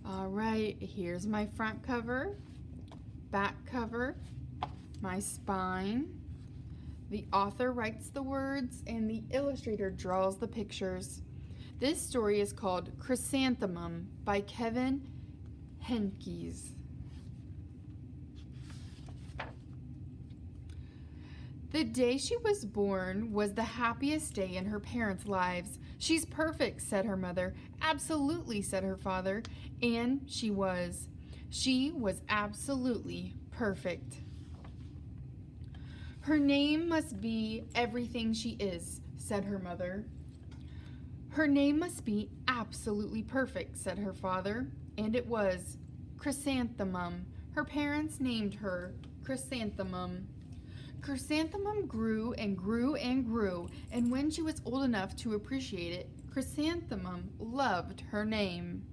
All right, here's my front cover, back cover, my spine. The author writes the words and the illustrator draws the pictures. This story is called Chrysanthemum by Kevin Henkes. The day she was born was the happiest day in her parents' lives. She's perfect, said her mother. Absolutely, said her father. And she was. She was absolutely perfect. Her name must be everything she is, said her mother. Her name must be absolutely perfect, said her father. And it was. Chrysanthemum. Her parents named her Chrysanthemum. Chrysanthemum grew and grew and grew, and when she was old enough to appreciate it, Chrysanthemum loved her name.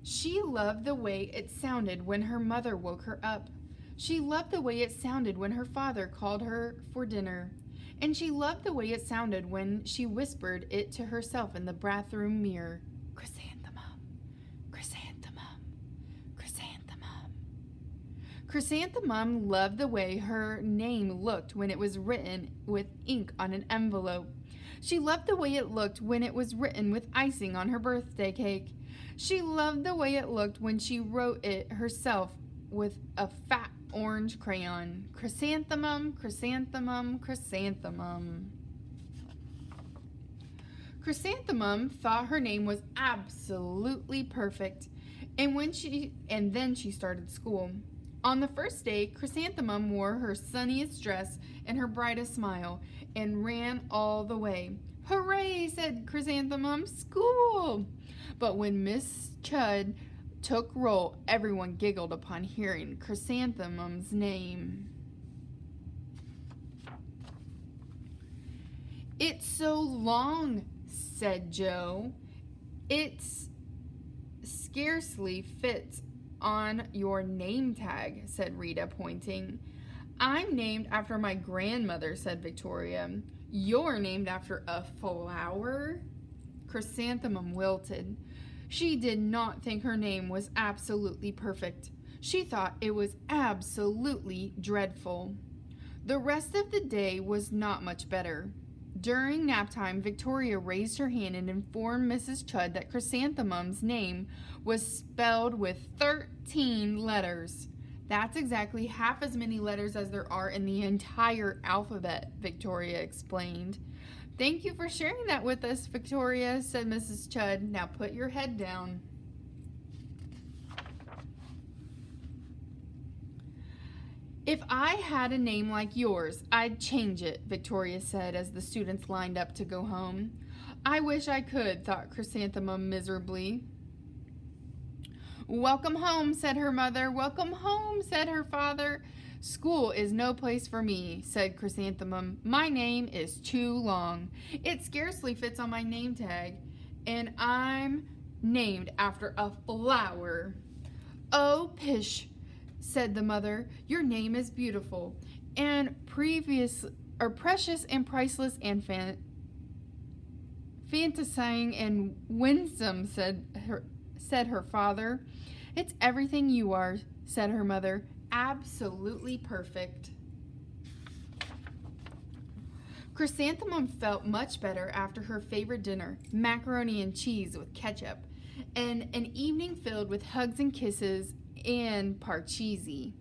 She loved the way it sounded when her mother woke her up. She loved the way it sounded when her father called her for dinner. And she loved the way it sounded when she whispered it to herself in the bathroom mirror. Chrysanthemum, chrysanthemum, chrysanthemum. Chrysanthemum loved the way her name looked when it was written with ink on an envelope. She loved the way it looked when it was written with icing on her birthday cake. She loved the way it looked when she wrote it herself with a fat orange crayon. Chrysanthemum, chrysanthemum, chrysanthemum. Chrysanthemum thought her name was absolutely perfect, and then she started school. On the first day, Chrysanthemum wore her sunniest dress and her brightest smile and ran all the way. Hooray, said Chrysanthemum, school! But when Miss Chud took roll, everyone giggled upon hearing Chrysanthemum's name. It's so long, said Joe. It scarcely fits on your name tag, said Rita, pointing. I'm named after my grandmother, said Victoria. You're named after a flower? Chrysanthemum wilted. She did not think her name was absolutely perfect. She thought it was absolutely dreadful. The rest of the day was not much better. During nap time, Victoria raised her hand and informed Mrs. Chud that Chrysanthemum's name was spelled with 13 letters. That's exactly half as many letters as there are in the entire alphabet, Victoria explained. Thank you for sharing that with us, Victoria, said Mrs. Chud. Now put your head down. If I had a name like yours, I'd change it, Victoria said as the students lined up to go home. I wish I could, thought Chrysanthemum miserably. Welcome home, said her mother. Welcome home, said her father. School is no place for me, said Chrysanthemum. My name is too long. It scarcely fits on my name tag, and I'm named after a flower. Oh, pish, said the mother. Your name is beautiful, and precious and priceless and fantasizing and winsome, said her father. It's everything you are, said her mother. Absolutely perfect. Chrysanthemum felt much better after her favorite dinner, macaroni and cheese with ketchup, and an evening filled with hugs and kisses and parcheesi.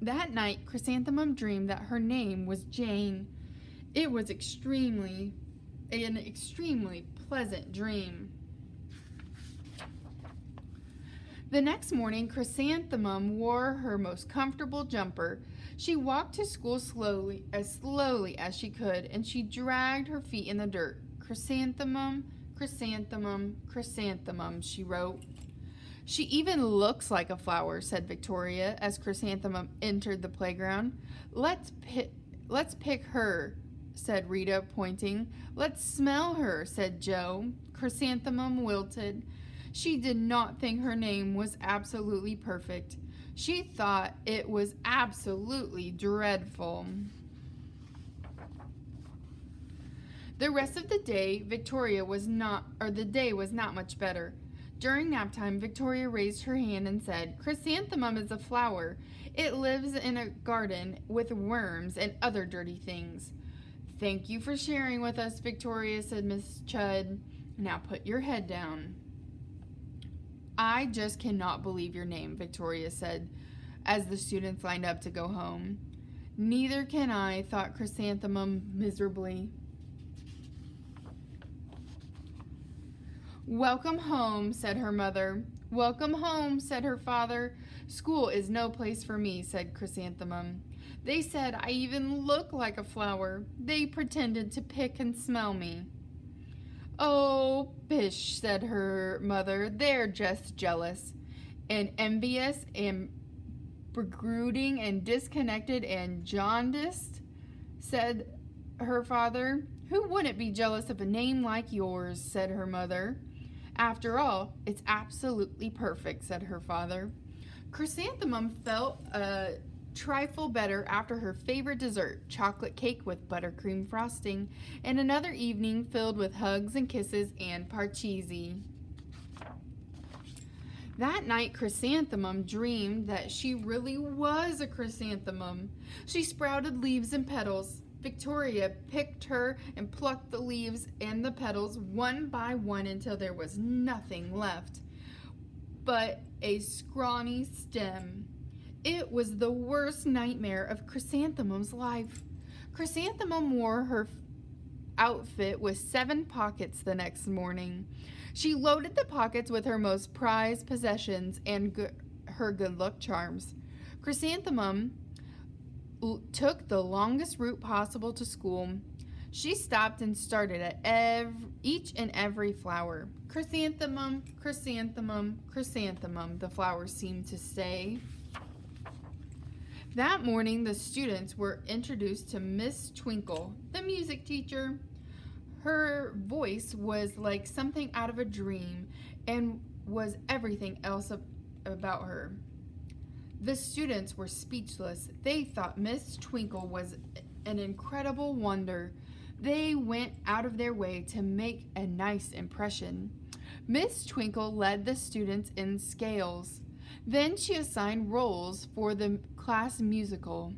That night, Chrysanthemum dreamed that her name was Jane. It was an extremely pleasant dream. The next morning, Chrysanthemum wore her most comfortable jumper. She walked to school slowly as she could, and she dragged her feet in the dirt. Chrysanthemum, chrysanthemum, chrysanthemum, she wrote. She even looks like a flower, said Victoria as Chrysanthemum entered the playground. Let's pick her, said Rita, pointing. Let's smell her, said Joe. Chrysanthemum wilted. She did not think her name was absolutely perfect. She thought it was absolutely dreadful. The rest of the day, the day was not much better. During nap time, Victoria raised her hand and said, "Chrysanthemum is a flower. It lives in a garden with worms and other dirty things." "Thank you for sharing with us, Victoria," said Miss Chudd. "Now put your head down." "I just cannot believe your name," Victoria said, as the students lined up to go home. "Neither can I," thought Chrysanthemum miserably. "Welcome home," said her mother. "Welcome home," said her father. "School is no place for me," said Chrysanthemum. "They said I even look like a flower. They pretended to pick and smell me." "Oh, pish," said her mother. "They're just jealous and envious and brooding and disconnected and jaundiced," said her father. "Who wouldn't be jealous of a name like yours?" said her mother. "After all, it's absolutely perfect," said her father. Chrysanthemum felt a trifle better after her favorite dessert, chocolate cake with buttercream frosting, and another evening filled with hugs and kisses and parcheesi. That night, Chrysanthemum dreamed that she really was a chrysanthemum. She sprouted leaves and petals. Victoria picked her and plucked the leaves and the petals one by one until there was nothing left but a scrawny stem. It was the worst nightmare of Chrysanthemum's life. Chrysanthemum wore her outfit with 7 pockets the next morning. She loaded the pockets with her most prized possessions and her good luck charms. Chrysanthemum took the longest route possible to school. She stopped and started at each and every flower. "Chrysanthemum, chrysanthemum, chrysanthemum," the flowers seemed to say. That morning, the students were introduced to Miss Twinkle, the music teacher. Her voice was like something out of a dream and was everything else about her. The students were speechless. They thought Miss Twinkle was an incredible wonder. They went out of their way to make a nice impression. Miss Twinkle led the students in scales. Then she assigned roles for the class musical.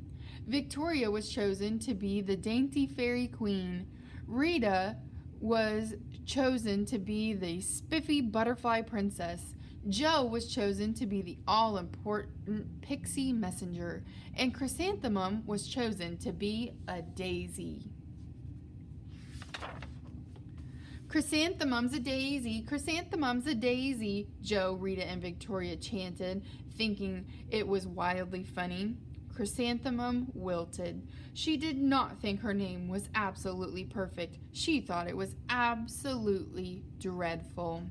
Victoria was chosen to be the dainty fairy queen. Rita was chosen to be the spiffy butterfly princess. Jo was chosen to be the all-important pixie messenger, and Chrysanthemum was chosen to be a daisy. "Chrysanthemum's a daisy, chrysanthemum's a daisy," Jo, Rita, and Victoria chanted, thinking it was wildly funny. Chrysanthemum wilted. She did not think her name was absolutely perfect. She thought it was absolutely dreadful.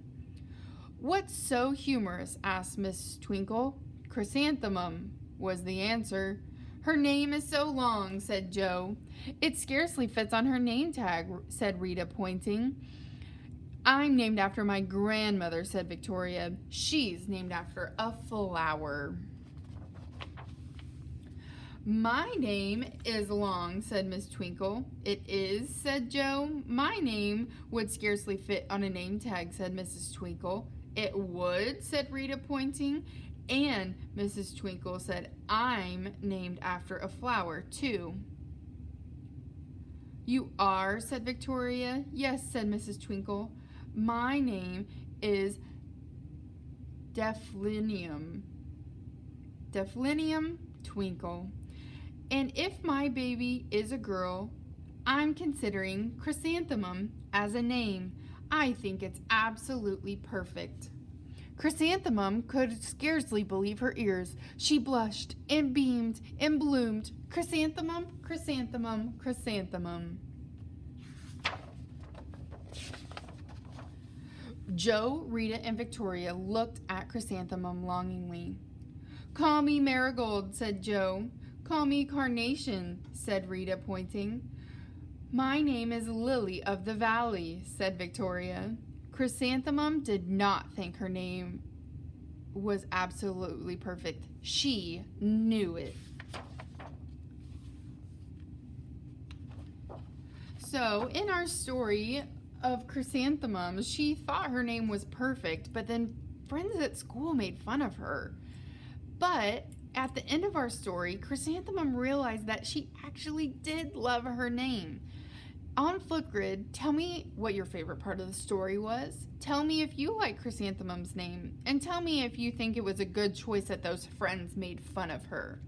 "What's so humorous?" asked Miss Twinkle. "Chrysanthemum," was the answer. "Her name is so long," said Jo. "It scarcely fits on her name tag," said Rita, pointing. "I'm named after my grandmother," said Victoria. "She's named after a flower." "My name is long," said Miss Twinkle. "It is," said Jo. "My name would scarcely fit on a name tag," said Mrs. Twinkle. "It would," said Rita, pointing. And Mrs. Twinkle said, "I'm named after a flower, too." "You are?" said Victoria. "Yes," said Mrs. Twinkle. "My name is Delphinium Twinkle. And if my baby is a girl, I'm considering Chrysanthemum as a name. I think it's absolutely perfect." Chrysanthemum could scarcely believe her ears. She blushed and beamed and bloomed. "Chrysanthemum, chrysanthemum, chrysanthemum." Jo, Rita, and Victoria looked at Chrysanthemum longingly. "Call me Marigold," said Jo. "Call me Carnation," said Rita, pointing. "My name is Lily of the Valley," said Victoria. Chrysanthemum did not think her name was absolutely perfect. She knew it. So, in our story of Chrysanthemum, she thought her name was perfect, but then friends at school made fun of her. But at the end of our story, Chrysanthemum realized that she actually did love her name. On Flipgrid, tell me what your favorite part of the story was. Tell me if you like Chrysanthemum's name, and tell me if you think it was a good choice that those friends made fun of her.